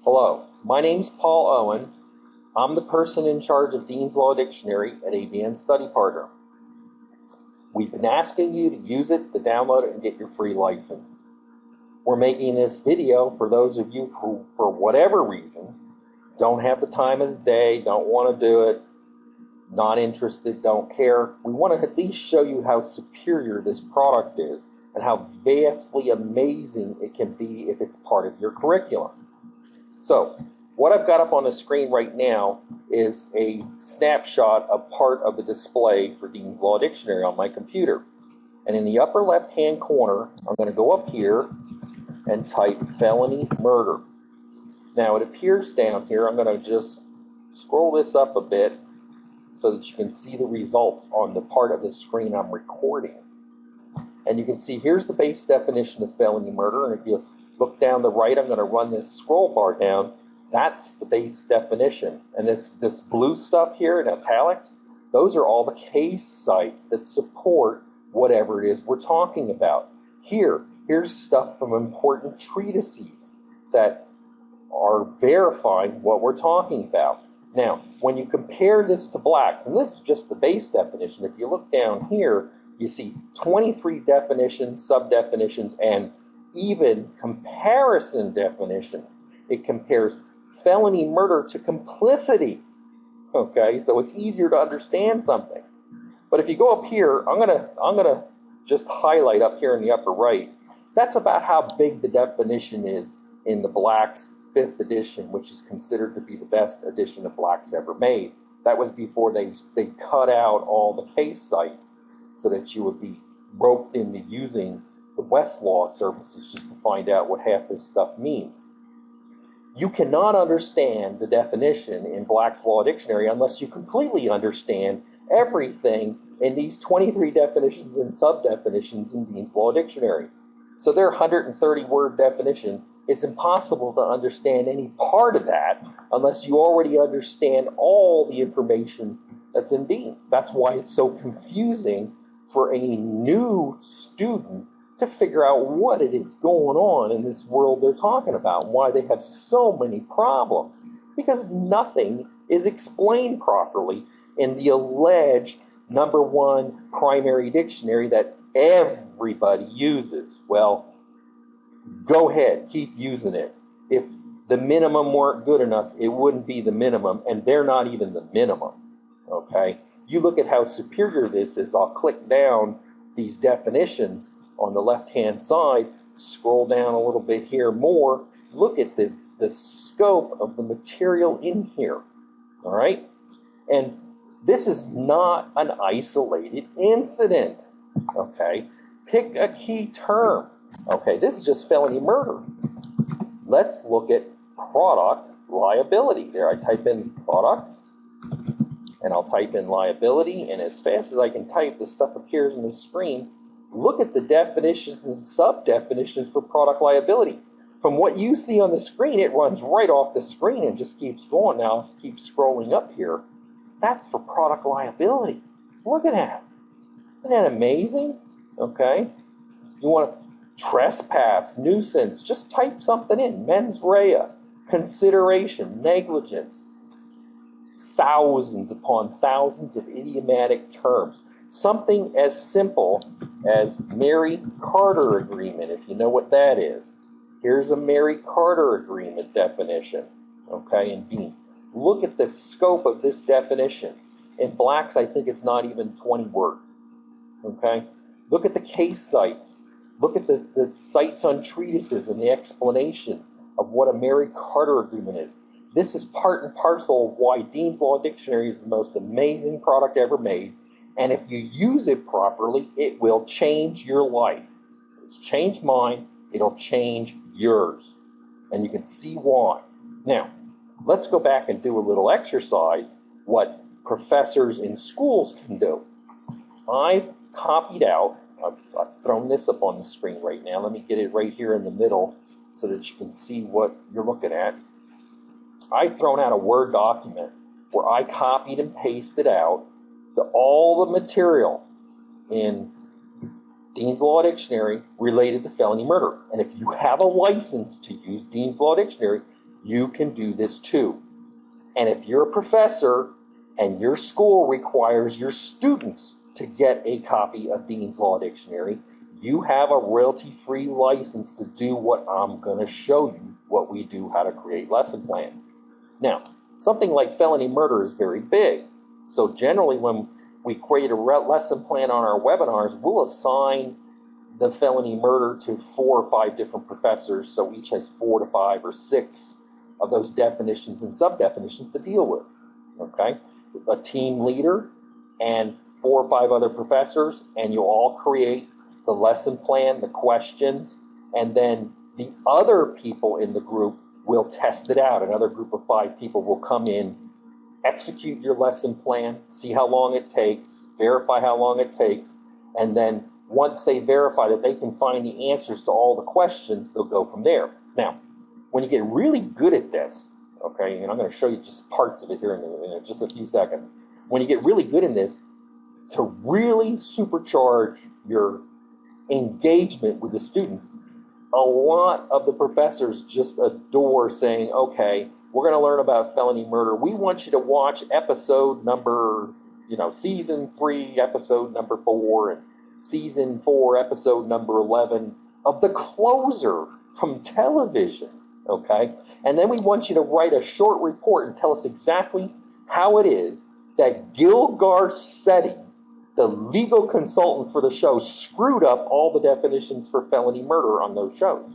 Hello, my name's Paul Owen. I'm the person in charge of Dean's Law Dictionary at ABN Study Partner. We've been asking you to use it, to download it, and get your free license. We're making this video for those of you who, for whatever reason, don't have the time of the day, don't want to do it, not interested, don't care. We want to at least show you how superior this product is and how vastly amazing it can be if it's part of your curriculum. So, what I've got up on the screen right now is a snapshot of part of the display for Dean's Law Dictionary on my computer. And in the upper left-hand corner, I'm going to go up here and type felony murder. Now, it appears down here, I'm going to just scroll this up a bit so that you can see the results on the part of the screen I'm recording. And you can see here's the base definition of felony murder, and if you look down the right, I'm going to run this scroll bar down. That's the base definition. And this blue stuff here in italics, those are all the case sites that support whatever it is we're talking about. Here's stuff from important treatises that are verifying what we're talking about. Now, when you compare this to Black's, and this is just the base definition, if you look down here, you see 23 definitions, sub-definitions, and even comparison definitions. It compares felony murder to complicity. Okay, so it's easier to understand something. But if you go up here, I'm gonna just highlight up here in the upper right. That's about how big the definition is in the Black's 5th edition, which is considered to be the best edition of Black's ever made. That was before they cut out all the case sites so that you would be roped into using the Westlaw services just to find out what half this stuff means. You cannot understand the definition in Black's Law Dictionary unless you completely understand everything in these 23 definitions and sub-definitions in Dean's Law Dictionary. So their 130-word definition, it's impossible to understand any part of that unless you already understand all the information that's in Dean's. That's why it's so confusing for a new student to figure out what it is going on in this world they're talking about, and why they have so many problems. Because nothing is explained properly in the alleged #1 primary dictionary that everybody uses. Well, go ahead, keep using it. If the minimum weren't good enough, it wouldn't be the minimum, and they're not even the minimum, okay? You look at how superior this is. I'll click down these definitions on the left-hand side, scroll down a little bit here more, look at the scope of the material in here, all right? And this is not an isolated incident, okay? Pick a key term. Okay, this is just felony murder. Let's look at product liability. There, I type in product, and I'll type in liability, and as fast as I can type, the stuff appears on the screen. Look at the definitions and sub-definitions for product liability. From what you see on the screen, it runs right off the screen and just keeps going. Now, I'll keep scrolling up here. That's for product liability. Look at that. Isn't that amazing? Okay. You want to trespass, nuisance, just type something in. Mens rea, consideration, negligence. Thousands upon thousands of idiomatic terms. Something as simple as Mary Carter Agreement, if you know what that is. Here's a Mary Carter Agreement definition, okay, in Dean's. Look at the scope of this definition. In Black's, I think it's not even 20 words, okay? Look at the case sites. Look at the sites on treatises and the explanation of what a Mary Carter Agreement is. This is part and parcel of why Dean's Law Dictionary is the most amazing product ever made. And if you use it properly, it will change your life. It's changed mine. It'll change yours. And you can see why. Now, let's go back and do a little exercise, what professors in schools can do. I copied out, I've thrown this up on the screen right now. Let me get it right here in the middle so that you can see what you're looking at. I've thrown out a Word document where I copied and pasted out all the material in Dean's Law Dictionary related to felony murder. And if you have a license to use Dean's Law Dictionary, You can do this too. And if you're a professor and your school requires your students to get a copy of Dean's Law Dictionary, you have a royalty-free license to do what I'm going to show you, what we do, how to create lesson plans. Now, something like felony murder is very big. So generally when we create a lesson plan on our webinars, we'll assign the felony murder to 4 or 5 different professors, so each has 4 to 5 or 6 of those definitions and sub-definitions to deal with, okay? A team leader and 4 or 5 other professors, and you'll all create the lesson plan, the questions, and then the other people in the group will test it out. Another group of 5 people will come in, execute your lesson plan, see how long it takes, verify how long it takes, and then once they verify that they can find the answers to all the questions, they'll go from there. Now, when you get really good at this, okay, and I'm going to show you just parts of it here in just a few seconds. When you get really good in this, to really supercharge your engagement with the students, a lot of the professors just adore saying, okay, we're going to learn about felony murder. We want you to watch episode number, season 3, episode number 4, and season 4, episode number 11 of The Closer from television, okay? And then we want you to write a short report and tell us exactly how it is that Gil Garcetti, the legal consultant for the show, screwed up all the definitions for felony murder on those shows.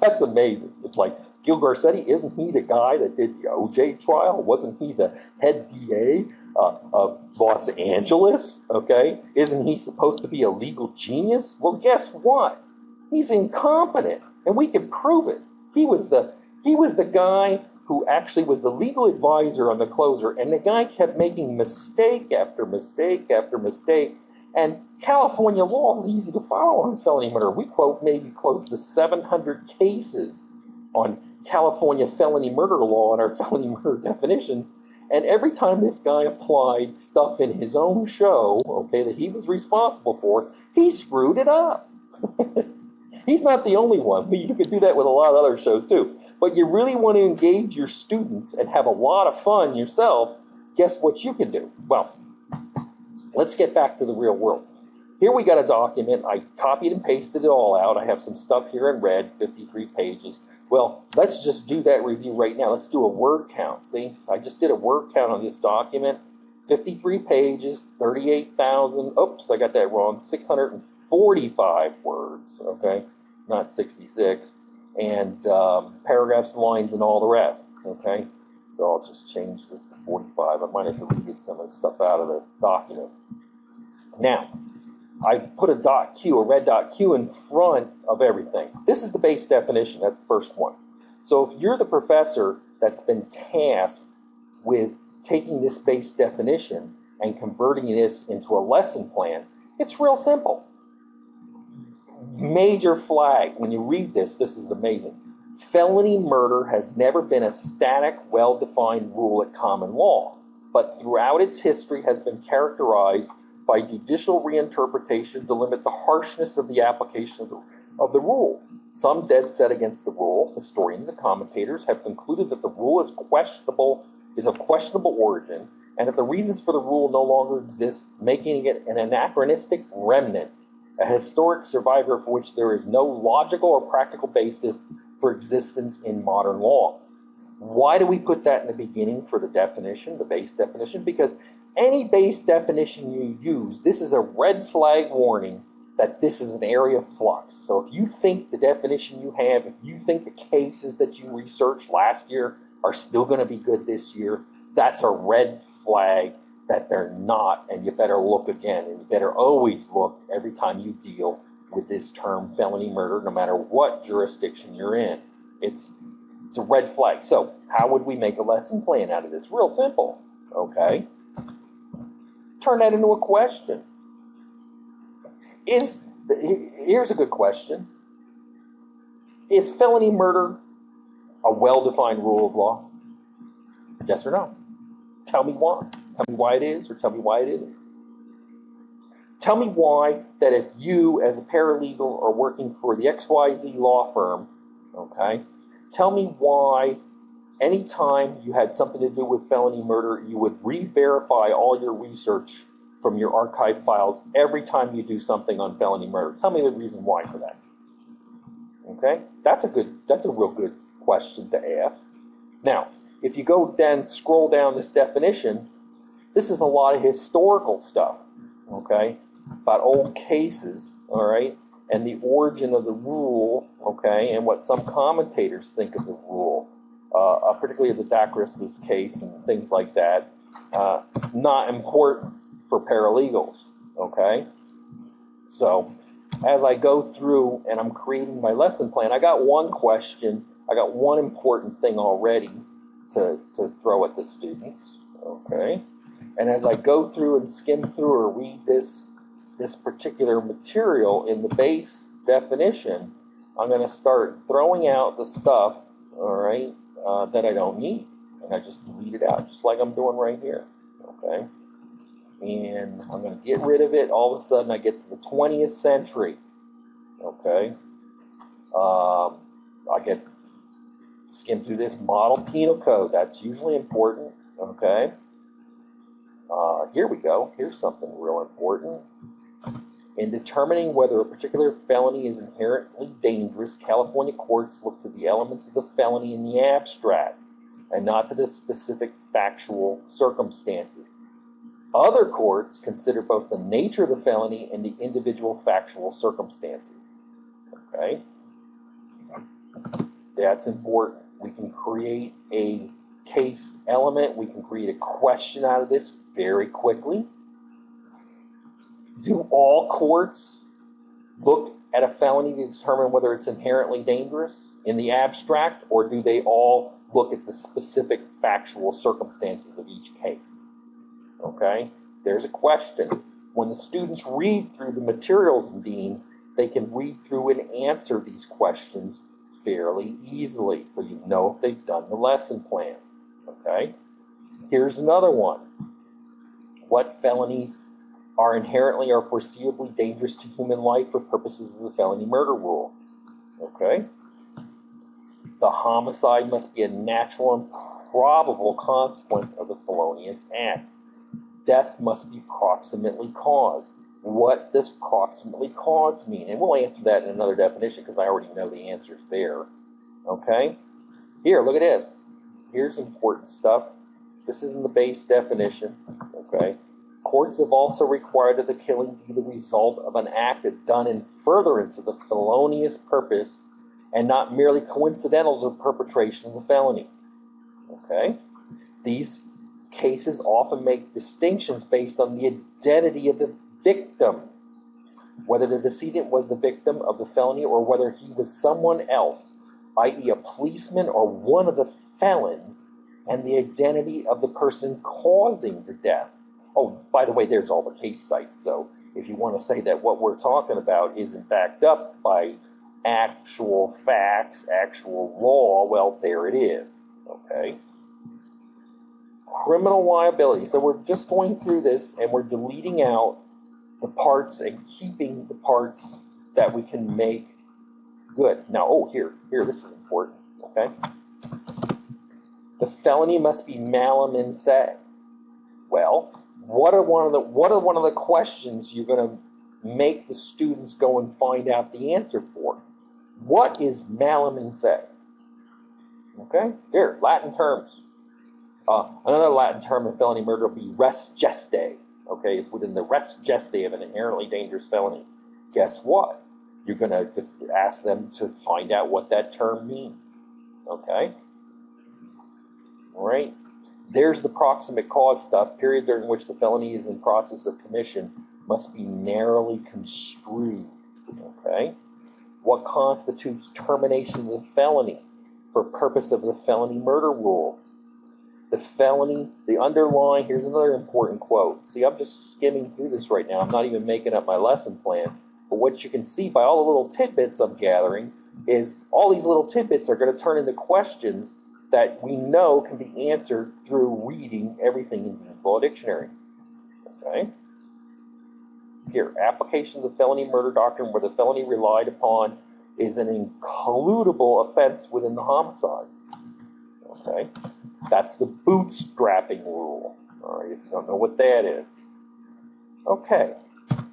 That's amazing. It's like, Gil Garcetti, isn't he the guy that did the OJ trial? Wasn't he the head DA of Los Angeles? Okay, isn't he supposed to be a legal genius? Well, guess what? He's incompetent, and we can prove it. He was the guy who actually was the legal advisor on The Closer, and the guy kept making mistake after mistake after mistake. And California law is easy to follow on felony murder. We quote maybe close to 700 cases on California felony murder law and our felony murder definitions. And every time this guy applied stuff in his own show, okay, that he was responsible for, he screwed it up. He's not the only one. You could do that with a lot of other shows too. But you really want to engage your students and have a lot of fun yourself. Guess what you can do? Well, let's get back to the real world. Here we got a document. I copied and pasted it all out. I have some stuff here in red, 53 pages. Well, let's just do that review right now. Let's do a word count. See, I just did a word count on this document. 53 pages, 38,000, oops, I got that wrong, 645 words, okay, not 66, and paragraphs, lines, and all the rest, okay? So I'll just change this to 45. I might have deleted some of the stuff out of the document. Now, I put a .q, a red .q in front of everything. This is the base definition. That's the first one. So if you're the professor that's been tasked with taking this base definition and converting this into a lesson plan, it's real simple. Major flag. When you read this, this is amazing. Felony murder has never been a static, well-defined rule at common law, but throughout its history has been characterized by judicial reinterpretation to limit the harshness of the application of the rule. Some dead set against the rule, historians and commentators have concluded that the rule is of questionable origin, and that the reasons for the rule no longer exist, making it an anachronistic remnant, a historic survivor for which there is no logical or practical basis for existence in modern law. Why do we put that in the beginning for the definition, the base definition? Because any base definition you use, this is a red flag warning that this is an area of flux. So if you think the definition you have, if you think the cases that you researched last year are still going to be good this year, that's a red flag that they're not, and you better look again. And you better always look every time you deal with this term felony murder, no matter what jurisdiction you're in. It's a red flag. So how would we make a lesson plan out of this? Real simple, okay? Turn that into a question. Here's a good question. Is felony murder a well-defined rule of law? Yes or no? Tell me why. Tell me why it is, or tell me why it isn't. Tell me why that if you, as a paralegal, are working for the XYZ law firm, okay, Tell me why anytime you had something to do with felony murder, you would re-verify all your research from your archive files every time you do something on felony murder. Tell me the reason why for that. Okay? That's a real good question to ask. Now, if you go then scroll down this definition, this is a lot of historical stuff, okay, about old cases, all right, and the origin of the rule, okay, and what some commentators think of the rule, particularly the Dacrus's case and things like that. Not important for paralegals, okay? So as I go through and I'm creating my lesson plan, I got one question, I got one important thing already to throw at the students, okay? And as I go through and skim through or read this particular material in the base definition, I'm going to start throwing out the stuff, all right, that I don't need. And I just delete it out, just like I'm doing right here, okay? And I'm going to get rid of it. All of a sudden, I get to the 20th century, okay? I get skim through this model penal code. That's usually important, okay? Here we go. Here's something real important. In determining whether a particular felony is inherently dangerous, California courts look to the elements of the felony in the abstract and not to the specific factual circumstances. Other courts consider both the nature of the felony and the individual factual circumstances. Okay? That's important. We can create a case element. We can create a question out of this very quickly. Do all courts look at a felony to determine whether it's inherently dangerous in the abstract, or do they all look at the specific factual circumstances of each case? Okay? There's a question. When the students read through the materials in Dean's, they can read through and answer these questions fairly easily, so you know if they've done the lesson plan. Okay? Here's another one. What felonies are inherently or foreseeably dangerous to human life for purposes of the felony murder rule? Okay? The homicide must be a natural and probable consequence of the felonious act. Death must be proximately caused. What does proximately caused mean? And we'll answer that in another definition because I already know the answers there. Okay? Here, look at this. Here's important stuff. This is in the base definition. Okay? Courts have also required that the killing be the result of an act done in furtherance of the felonious purpose and not merely coincidental to the perpetration of the felony. Okay? These cases often make distinctions based on the identity of the victim, whether the decedent was the victim of the felony or whether he was someone else, i.e. a policeman or one of the felons, and the identity of the person causing the death. Oh, by the way, there's all the case sites, so if you want to say that what we're talking about isn't backed up by actual facts, actual law, well, there it is, okay? Criminal liability. So we're just going through this and we're deleting out the parts and keeping the parts that we can make good. Now, here, this is important, okay? The felony must be malum in se. Well, what are one of the questions you're going to make the students go and find out the answer for? What is malum in se? Okay, here, Latin terms. Another Latin term in felony murder will be res geste. Okay, it's within the res geste of an inherently dangerous felony. Guess what? You're going to ask them to find out what that term means. Okay? All right? There's the proximate cause stuff. Period during which the felony is in process of commission must be narrowly construed. Okay? What constitutes termination of the felony for purpose of the felony murder rule? The felony, the underlying, here's another important quote. See, I'm just skimming through this right now. I'm not even making up my lesson plan. But what you can see by all the little tidbits I'm gathering is all these little tidbits are going to turn into questions that we know can be answered through reading everything in Dean's Law Dictionary. Okay? Here, application of the felony murder doctrine where the felony relied upon is an includable offense within the homicide. Okay, that's the bootstrapping rule. All right, if you don't know what that is. Okay,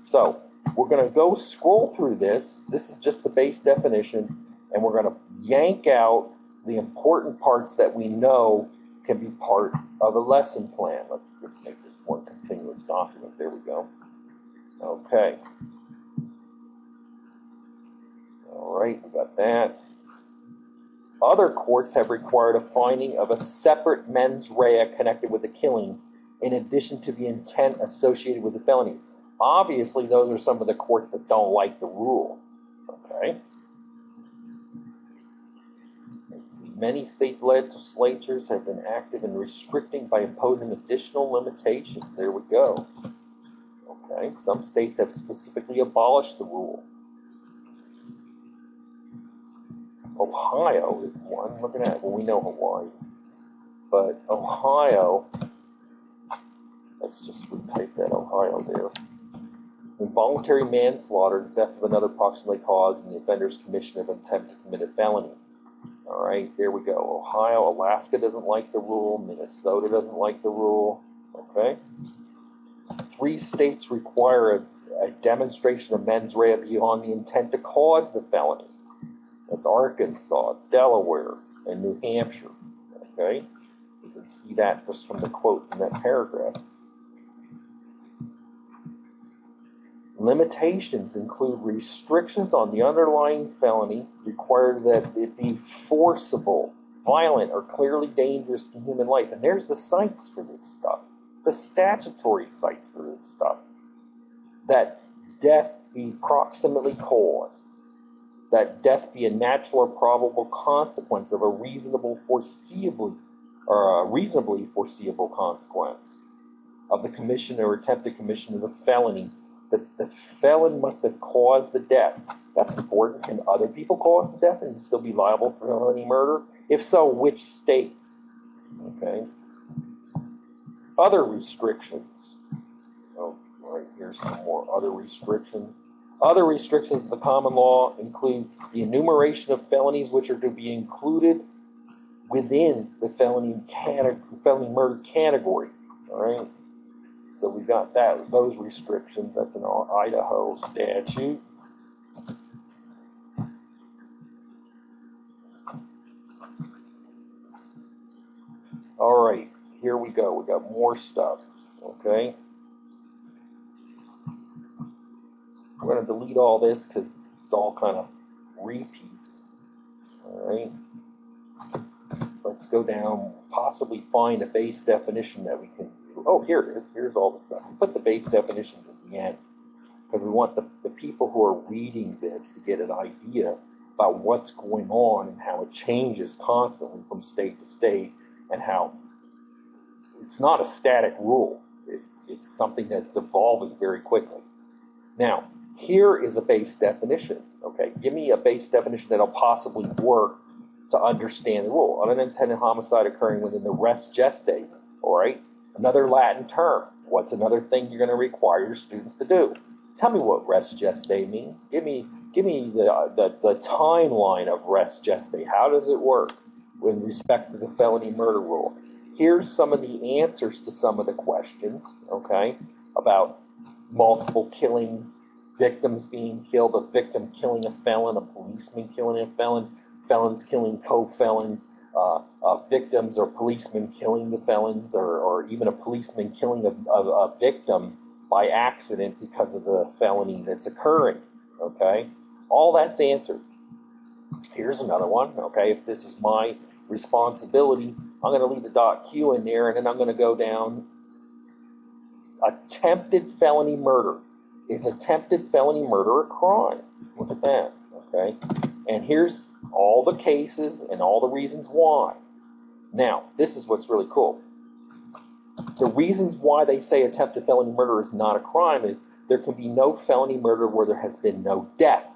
so we're going to go scroll through this. This is just the base definition, and we're going to yank out the important parts that we know can be part of a lesson plan. Let's just make this one continuous document. There we go. Okay. All right, we got that. Other courts have required a finding of a separate mens rea connected with the killing, in addition to the intent associated with the felony. Obviously, those are some of the courts that don't like the rule. Okay. Let's see. Many state legislatures have been active in restricting by imposing additional limitations. There we go. Okay. Some states have specifically abolished the rule. Ohio is one. Looking at, well, we know Hawaii, but Ohio. Let's just retype that Ohio there. Involuntary manslaughter, death of another approximately caused in the offender's commission of attempt to commit a felony. All right, there we go. Ohio, Alaska doesn't like the rule. Minnesota doesn't like the rule. Okay. 3 states require a demonstration of mens rea beyond the intent to cause the felony. That's Arkansas, Delaware, and New Hampshire. Okay. You can see that just from the quotes in that paragraph. Limitations include restrictions on the underlying felony, require that it be forcible, violent, or clearly dangerous to human life. And there's the cites for this stuff, the statutory cites for this stuff. That death be proximately caused, that death be a natural or probable consequence of a reasonably foreseeable consequence of the commission or attempted commission of the felony, that the felon must have caused the death. That's important. Can other people cause the death and still be liable for felony murder? If so, which states? Okay. Other restrictions. Oh, all right, here's some more other restrictions. Other restrictions of the common law include the enumeration of felonies which are to be included within the felony murder category. All right. So we got those restrictions. That's an Idaho statute. All right, here we go. We got more stuff. Okay. We're going to delete all this because it's all kind of repeats. All right. Let's go down, possibly find a base definition that we can. Oh, here it is. Here's all the stuff. We put the base definitions at the end because we want the people who are reading this to get an idea about what's going on and how it changes constantly from state to state, and how it's not a static rule. It's something that's evolving very quickly. Now, here is a base definition. Okay, give me a base definition that'll possibly work to understand the rule. Unintended homicide occurring within the res gestae. All right. Another Latin term. What's another thing you're going to require your students to do? Tell me what res gestae means. Give me the timeline of res gestae. How does it work with respect to the felony murder rule? Here's some of the answers to some of the questions, okay, about multiple killings, victims being killed, a victim killing a felon, a policeman killing a felon, felons killing co-felons, victims or policemen killing the felons, or even a policeman killing a victim by accident because of the felony that's occurring, okay? All that's answered. Here's another one, okay? If this is my responsibility, I'm going to leave the .q in there, and then I'm going to go down. Attempted felony murder. Is attempted felony murder a crime? Look at that, okay? And here's all the cases and all the reasons why. Now, this is what's really cool. The reasons why they say attempted felony murder is not a crime is there can be no felony murder where there has been no death.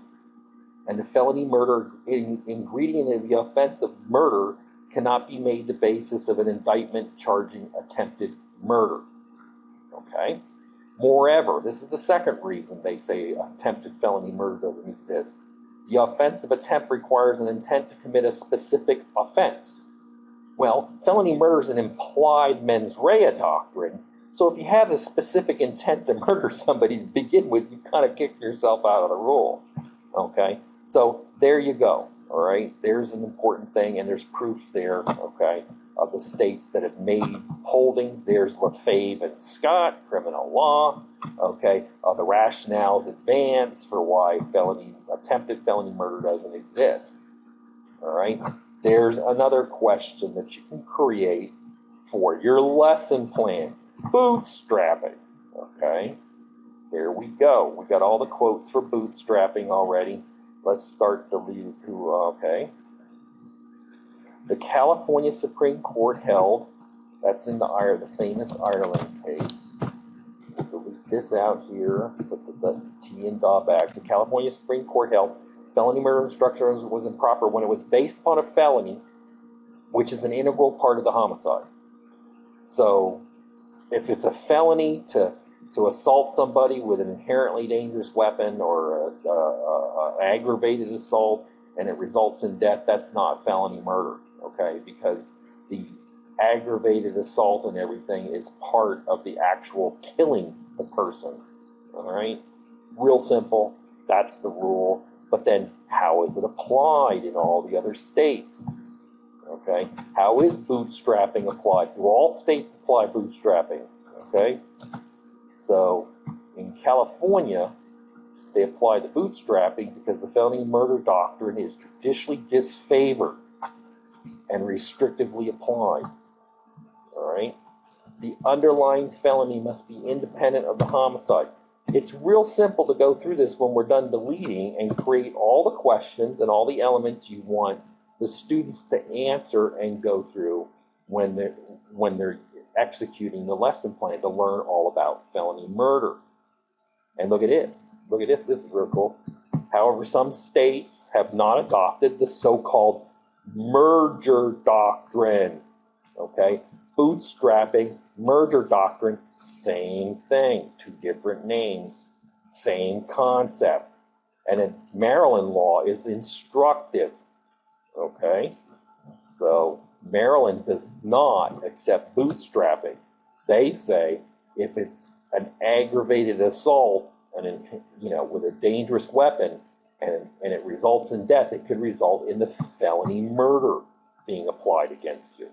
And the felony murder ingredient in the offense of murder cannot be made the basis of an indictment charging attempted murder. Okay? Moreover, this is the second reason they say attempted felony murder doesn't exist. The offensive attempt requires an intent to commit a specific offense. Well, felony murder is an implied mens rea doctrine, so if you have a specific intent to murder somebody to begin with, you kind of kick yourself out of the rule. Okay? So there you go. All right? There's an important thing, and there's proof there, okay, of the states that have made holdings. There's Lefebvre and Scott, criminal law, okay, of the rationales advanced for why attempted felony murder doesn't exist. All right? There's another question that you can create for your lesson plan. Bootstrapping. Okay? There we go. We got all the quotes for bootstrapping already. Let's start the lead through, okay. The California Supreme Court held, that's in the famous Ireland case. We'll delete this out here, put the T in back. The California Supreme Court held felony murder instruction was improper when it was based upon a felony, which is an integral part of the homicide. So, if it's a felony to assault somebody with an inherently dangerous weapon or aggravated assault and it results in death, that's not felony murder, okay? Because the aggravated assault and everything is part of the actual killing the person, all right? Real simple, that's the rule. But then how is it applied in all the other states? Okay, how is bootstrapping applied? Do all states apply bootstrapping? Okay, so in California, they apply the bootstrapping because the felony murder doctrine is judicially disfavored and restrictively applied. All right, the underlying felony must be independent of the homicide. It's real simple to go through this when we're done deleting and create all the questions and all the elements you want the students to answer and go through when they're executing the lesson plan to learn all about felony murder. And look at this. Look at this. This is real cool. However, some states have not adopted the so-called merger doctrine. Okay? Bootstrapping, merger doctrine, same thing. Two different names. Same concept. And in Maryland law is instructive. Okay? So Maryland does not accept bootstrapping. They say if it's an aggravated assault and with a dangerous weapon and it results in death, it could result in the felony murder being applied against you.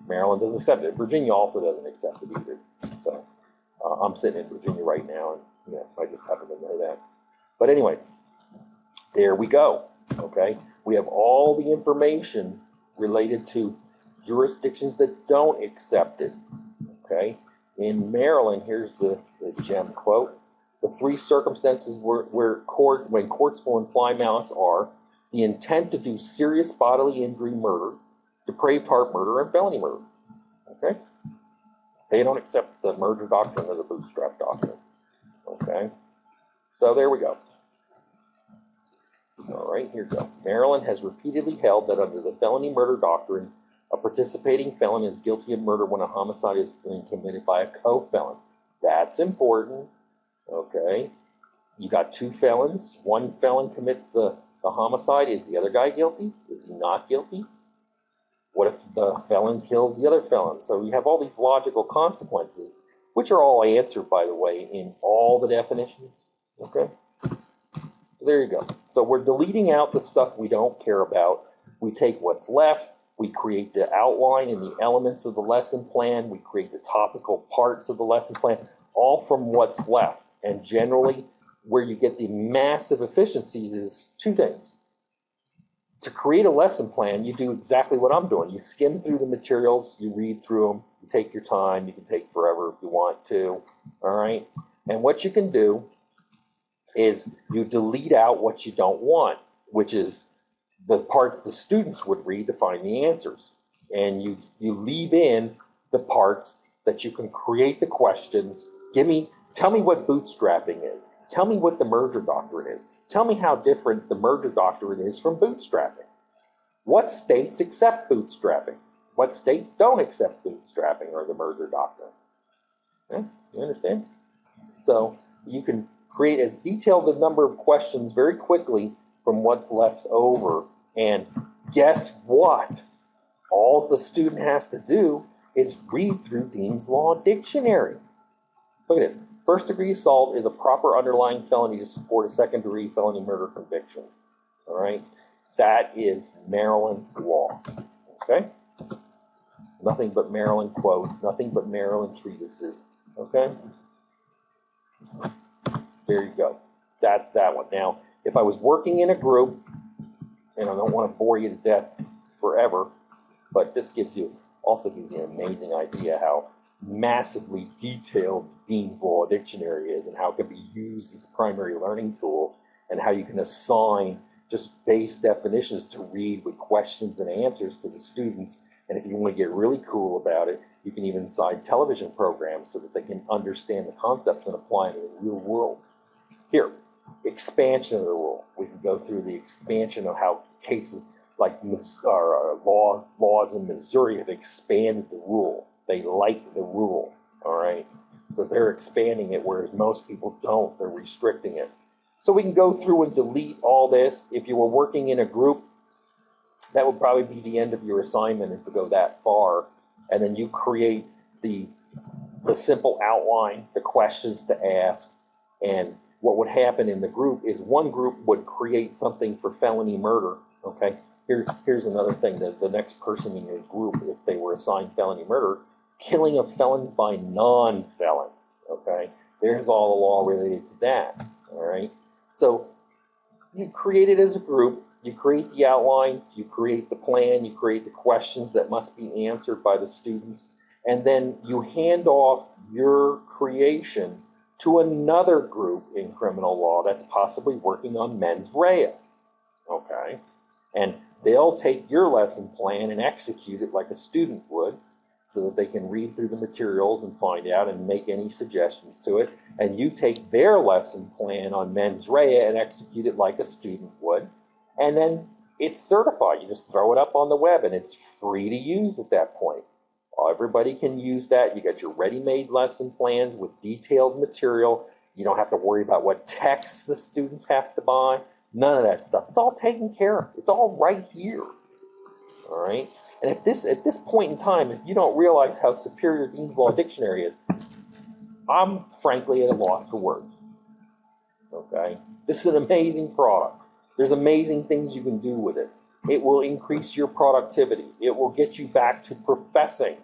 Maryland doesn't accept it. Virginia also doesn't accept it either. So I'm sitting in Virginia right now, and I just happen to know that. But anyway, there we go. Okay, we have all the information related to jurisdictions that don't accept it. Okay, in Maryland, here's the gem quote: the three circumstances when courts will imply malice are the intent to do serious bodily injury, murder, depraved heart murder, and felony murder. Okay, they don't accept the merger doctrine or the bootstrap doctrine. Okay, so there we go. All right, here we go. Maryland has repeatedly held that under the felony murder doctrine, a participating felon is guilty of murder when a homicide is being committed by a co-felon. That's important. Okay, you got two felons. One felon commits the homicide. Is the other guy guilty? Is he not guilty? What if the felon kills the other felon? So you have all these logical consequences, which are all answered, by the way, in all the definitions. Okay? So there you go. So we're deleting out the stuff we don't care about. We take what's left. We create the outline and the elements of the lesson plan. We create the topical parts of the lesson plan, all from what's left. And generally, where you get the massive efficiencies is two things. To create a lesson plan, you do exactly what I'm doing. You skim through the materials, you read through them, you take your time, you can take forever if you want to, all right? And what you can do is you delete out what you don't want, which is the parts the students would read to find the answers. And you leave in the parts that you can create the questions. Tell me what bootstrapping is. Tell me what the merger doctrine is. Tell me how different the merger doctrine is from bootstrapping. What states accept bootstrapping? What states don't accept bootstrapping or the merger doctrine? Okay? You understand? So you can create as detailed a number of questions very quickly from what's left over. And guess what? All the student has to do is read through Dean's Law Dictionary. Look at this. First-degree assault is a proper underlying felony to support a second-degree felony murder conviction. All right? That is Maryland law. Okay? Nothing but Maryland quotes, nothing but Maryland treatises. Okay? There you go. That's that one. Now, if I was working in a group, and I don't want to bore you to death forever, but this also gives you an amazing idea how massively detailed Dean's Law Dictionary is and how it can be used as a primary learning tool and how you can assign just base definitions to read with questions and answers to the students. And if you want to get really cool about it, you can even assign television programs so that they can understand the concepts and apply them in the real world. Here, expansion of the rule. We can go through the expansion of how cases like laws in Missouri have expanded the rule. They like the rule, all right? So they're expanding it, whereas most people don't. They're restricting it. So we can go through and delete all this. If you were working in a group, that would probably be the end of your assignment, is to go that far. And then you create the simple outline, the questions to ask. And what would happen in the group is one group would create something for felony murder, okay? Here's another thing, that the next person in your group, if they were assigned felony murder, killing of felons by non-felons, okay? There's all the law related to that, all right? So you create it as a group, you create the outlines, you create the plan, you create the questions that must be answered by the students, and then you hand off your creation to another group in criminal law that's possibly working on mens rea, okay? And they'll take your lesson plan and execute it like a student would, so that they can read through the materials and find out and make any suggestions to it. And you take their lesson plan on mens rea and execute it like a student would. And then it's certified. You just throw it up on the web and it's free to use at that point. Everybody can use that. You got your ready-made lesson plans with detailed material. You don't have to worry about what texts the students have to buy. None of that stuff. It's all taken care of. It's all right here. All right? And at this point in time, if you don't realize how superior Dean's Law Dictionary is, I'm frankly at a loss for words. Okay? This is an amazing product. There's amazing things you can do with it. It will increase your productivity. It will get you back to professing.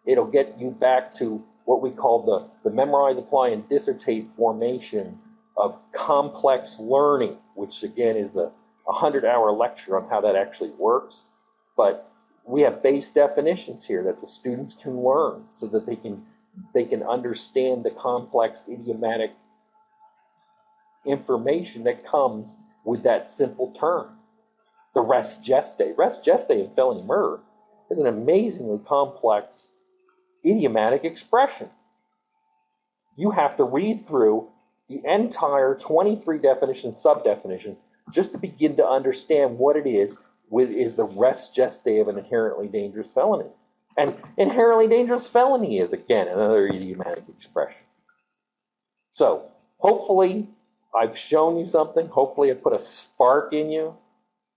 It'll get you back to what we call the memorize, apply, and dissertate formation of complex learning, which again is a 100-hour lecture on how that actually works. But we have base definitions here that the students can learn so that they can understand the complex idiomatic information that comes with that simple term. The res gestae. Res gestae in felony murder is an amazingly complex idiomatic expression. You have to read through the entire 23 definitions, sub-definition, just to begin to understand what it is the res gestae of an inherently dangerous felony. And inherently dangerous felony is, again, another idiomatic expression. So, hopefully, I've shown you something. Hopefully, I put a spark in you.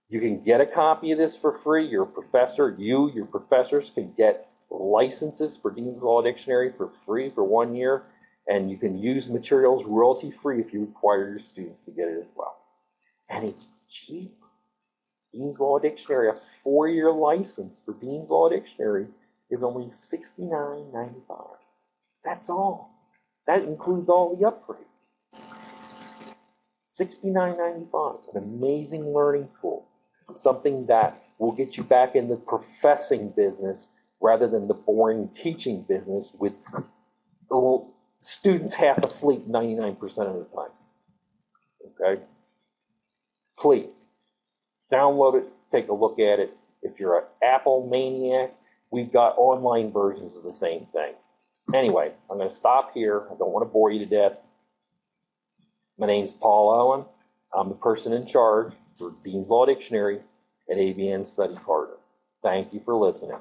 You can get a copy of this for free. Your professor, your professors can get licenses for Dean's Law Dictionary for free for 1 year. And you can use materials royalty-free if you require your students to get it as well. And it's cheap. Dean's Law Dictionary, a 4-year license for Dean's Law Dictionary is only $69.95. That's all. That includes all the upgrades. $69.95, an amazing learning tool. Something that will get you back in the professing business rather than the boring teaching business with the students half asleep 99% of the time. Okay? Please. Download it, take a look at it. If you're an Apple maniac, we've got online versions of the same thing. Anyway, I'm going to stop here. I don't want to bore you to death. My name's Paul Owen. I'm the person in charge for Dean's Law Dictionary at ABN Study Partner. Thank you for listening.